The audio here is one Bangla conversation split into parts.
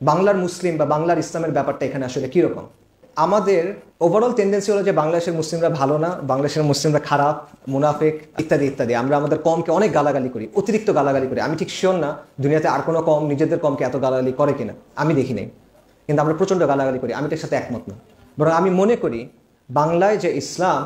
বাংলার মুসলিম বা বাংলার ইসলামের ব্যাপারটা এখানে আসলে কীরকম। আমাদের ওভারঅল টেন্ডেন্সি হলো যে বাংলাদেশের মুসলিমরা ভালো না, বাংলাদেশের মুসলিমরা খারাপ, মুনাফিক ইত্যাদি ইত্যাদি। আমরা আমাদের কমকে অনেক গালাগালি করি, অতিরিক্ত গালাগালি করি। আমি ঠিক শিওর না দুনিয়াতে আর কোনো কম নিজেদের কমকে এত গালাগালি করে কিনা, আমি দেখি নাই, কিন্তু আমরা প্রচণ্ড গালাগালি করি। আমি এটার সাথে একমত না, বরং আমি মনে করি বাংলায় যে ইসলাম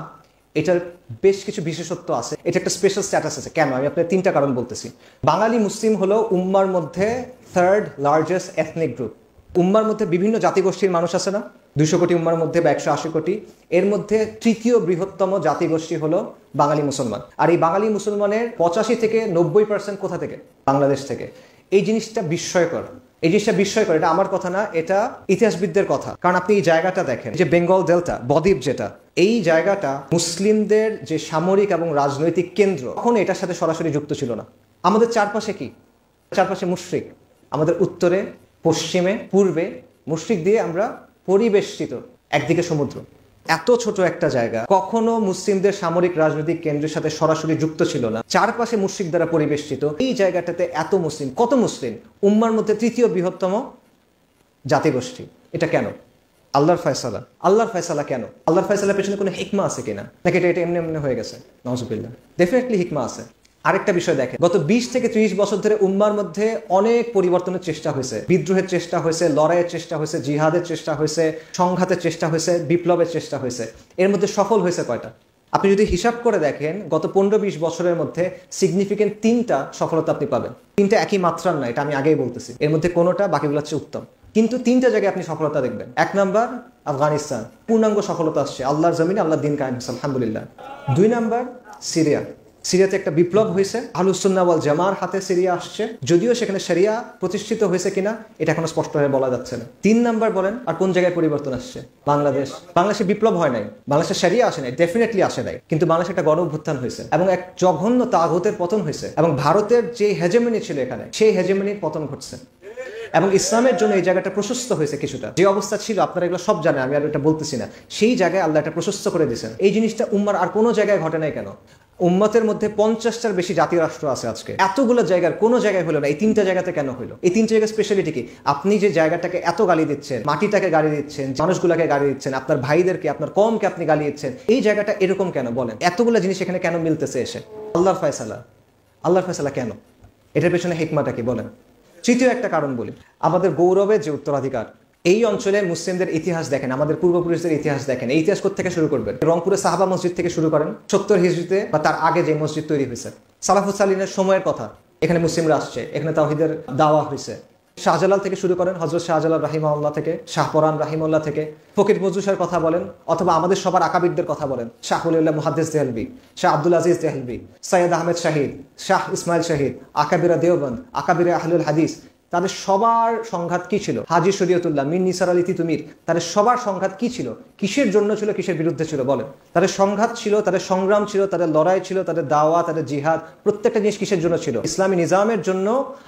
এটার বেশ কিছু বিশেষত্ব আছে, এটা একটা স্পেশাল স্ট্যাটাস আছে। কেন? আমি আপনার তিনটা কারণ বলতেছি। বাঙালি মুসলিম হলো উম্মার মধ্যে থার্ড লার্জেস্ট এথনিক গ্রুপ। উম্মার মধ্যে বিভিন্ন জাতিগোষ্ঠীর মানুষ আছে না, 200 কোটি উম্মার মধ্যে বা 180 কোটি, এর মধ্যে তৃতীয় বৃহত্তম জাতিগোষ্ঠী হলো বাঙালি মুসলমান। আর এই বাঙালি মুসলমানের 85 থেকে 90% কোথা থেকে? বাংলাদেশ থেকে। এই জিনিসটা বিস্ময়কর, এই জিনিসটা বিস্ময়কর। এটা আমার কথা না, এটা ইতিহাসবিদদের কথা। কারণ আপনি এই জায়গাটা দেখেন, যে বেঙ্গল ডেল্টা, বদ্বীপ, যেটা এই জায়গাটা মুসলিমদের যে সামরিক এবং রাজনৈতিক কেন্দ্র, কখনো এটার সাথে সরাসরি যুক্ত ছিল না। আমাদের চারপাশে কি? চারপাশে মুশরিক। আমাদের উত্তরে, পশ্চিমে, পূর্বে মুশরিক দিয়ে আমরা পরিবেষ্টিত, একদিকে সমুদ্র। এত ছোট একটা জায়গা কখনো মুসলিমদের সামরিক রাজনৈতিক কেন্দ্রের সাথে সরাসরি যুক্ত ছিল না, চারপাশে মুশরিক দ্বারা পরিবেষ্টিত। এই জায়গাটাতে এত মুসলিম, কত মুসলিম, উম্মার মধ্যে তৃতীয় বৃহত্তম জাতিগোষ্ঠী। এটা কেন? আল্লাহর ফয়সালা। আল্লাহর ফয়সালা কেন? আল্লাহর ফয়সালার পেছনে কোনো হিকমা আছে কিনা, নাকি এটা এমনি এমনি হয়ে গেছে? নাউজুবিল্লাহ, ডেফিনেটলি হিকমা আছে। আরেকটা বিষয় দেখেন, গত 20 থেকে 30 বছর ধরে উম্মার মধ্যে অনেক পরিবর্তনের চেষ্টা হয়েছে, বিদ্রোহের চেষ্টা হয়েছে, লড়াইয়ের চেষ্টা হয়েছে, জিহাদের চেষ্টা হয়েছে, সংঘাতের চেষ্টা হয়েছে, বিপ্লবের চেষ্টা হয়েছে। এর মধ্যে সফল হয়েছে কয়টা? আপনি যদি হিসাব করে দেখেন, গত 15-20 বছরের মধ্যে সিগনিফিকেন্ট 3টা সফলতা আপনি পাবেন। 3টা একই মাত্রার না, এটা আমি আগেই বলতেছি। এর মধ্যে কোনোটা বাকিগুলো হচ্ছে উত্তম, কিন্তু 3টা জায়গায় আপনি সফলতা দেখবেন। 1 নাম্বার আফগানিস্তান, পূর্ণাঙ্গ সফলতা আসছে, আল্লাহর জমিনে আল্লাহর দিন কায়েম হয়েছে, আলহামদুলিল্লাহ। 2 নাম্বার সিরিয়া, সিরিয়াতে একটা বিপ্লব হয়েছে, আহলুস সুন্নাহ ওয়াল জামার হাতে সিরিয়া আসছে। যদিও সেখানে শরিয়া প্রতিষ্ঠিত হয়েছে কিনা এটা এখনো স্পষ্ট হয়ে বলা যাচ্ছে না। 3 নাম্বার বলেন আর কোন জায়গায় পরিবর্তন আসছে? বাংলাদেশ। বাংলাদেশে বিপ্লব হয় নাই, বাংলাদেশে শরিয়া আসে নাই, ডেফিনেটলি আসে নাই, কিন্তু বাংলাদেশে একটা গণ অভ্যুত্থান হয়েছে এবং এক জঘন্য তাগুতের পতন হয়েছে, এবং ভারতের যে হেজেমনি ছিল এখানে, সেই হেজেমনির পতন ঘটছে, এবং ইসলামের জন্য এই জায়গাটা প্রশস্ত হয়েছে কিছুটা। যে অবস্থা ছিল আপনারা এগুলো সব জানেন, আমি আর এটা বলতেছি না। সেই জায়গায় আল্লাহ এটা প্রশস্ত করে দিয়েছেন। এই জিনিসটা উম্মার আর কোনো জায়গায় ঘটে নাই কেন? উম্মতের মধ্যে 50টার বেশি জাতীয় রাষ্ট্র আছে আজকে, এতগুলো জায়গার কোনো জায়গায় হলো না, এই 3টা জায়গাতে কেন হলো? এই 3টা জায়গার স্পেশালিটি কি? আপনি যে জায়গাটাকে এত গালি দিচ্ছেন, মাটিটাকে গালি দিচ্ছেন, মানুষগুলোকে গালি দিচ্ছেন, আপনার ভাইদেরকে, আপনার কমকে আপনি গালি দিচ্ছেন, এই জায়গাটা এরকম কেন বলেন? এতগুলো জিনিস এখানে কেন মিলতেছে এসে? আল্লাহর ফয়সালা। আল্লাহর ফয়সালা কেন? এটার পেছনে হিকমাটা কি বলেন? তৃতীয় একটা কারণ বলি, আমাদের গৌরবের যে উত্তরাধিকার। এই অঞ্চলে মুসলিমদের ইতিহাস দেখেন, আমাদের পূর্বপুরুষদের ইতিহাস দেখেন। এই ইতিহাস থেকে শুরু করবেন, রংপুরে সাহাবা মসজিদ থেকে শুরু করেন, 70 হিজরিতে বা তার আগে যে মসজিদ তৈরি হয়েছে, সালাফুস সালিনের সময়ের কথা। এখানে মুসলিমরা আসছে, এখানে তাওহীদের দাওয়া হয়েছে। শাহজালাল থেকে শুরু করেন, হযরত শাহজালাল রাহিমাহুল্লাহ থেকে, শাহপরান রাহিমাহুল্লাহ থেকে, ফকির মজুসার কথা বলেন, অথবা আমাদের সবার আকাবিরদের কথা বলেন, শাহ ওলিউল্লাহ মুহাদ্দিস দেহলভী, শাহ আব্দুল আজিজ দেহলভী, সৈয়দ আহমেদ শাহিদ, শাহ ইসমাইল শাহিদ, আকাবিরা দেওবন্দ, আকাবিরা আহলুল হাদিস। তাদের সবার সংঘাত কি ছিল? হাজী শরীয়তুল্লাহ, মির নিসার আলী তিতুমির, তাদের সবার সংঘাত কি ছিল? কিসের জন্য ছিল, কিসের বিরুদ্ধে ছিল বলেন? তাদের সংঘাত ছিল, তাদের সংগ্রাম ছিল, তাদের লড়াই ছিল, তাদের দাওয়া, তাদের জিহাদ, প্রত্যেকটা জিনিস কিসের জন্য ছিল? ইসলামী নিজামের জন্য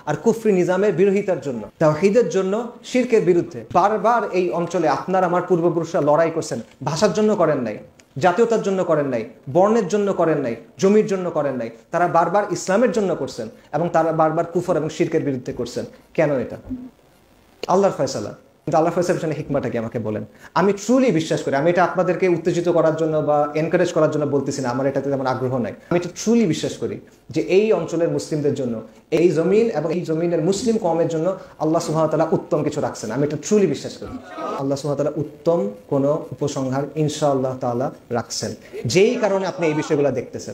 আর কুফরি নিজামের বিরোধিতার জন্য, তাওহীদের জন্য, শিরকের বিরুদ্ধে। বারবার এই অঞ্চলে আপনার আমার পূর্বপুরুষরা লড়াই করছেন। ভাষার জন্য করেন নাই, জাতীয়তার জন্য করেন নাই, বর্ণের জন্য করেন নাই, জমির জন্য করেন নাই, তারা বারবার ইসলামের জন্য করছেন, এবং তারা বারবার কুফর এবং শিরকের বিরুদ্ধে করছেন। কেন? এটা আল্লাহর ফয়সালা। কিন্তু আল্লাহর ফয়সালার পেছনে হিকমাটা কি আমাকে বলেন? আমি ট্রুলি বিশ্বাস করি, আমি এটা আপনাদেরকে উত্তেজিত করার জন্য বা এনকারেজ করার জন্য বলতেছি না, আমার এটাতে তেমন আগ্রহ নাই। আমি এটা ট্রুলি বিশ্বাস করি যে এই অঞ্চলের মুসলিমদের জন্য, এই জমিন এবং এই জমিনের মুসলিম কওমের জন্য আল্লাহ সুবহানাহু ওয়া তাআলা উত্তম কিছু রাখছেন। আমি এটা ট্রুলি বিশ্বাস করি, আল্লাহ সুবহানাহু ওয়া তাআলা উত্তম কোনো উপসংহার ইনশাআল্লাহ তাআলা রাখছেন, যেই কারণে আপনি এই বিষয়গুলো দেখতেছেন।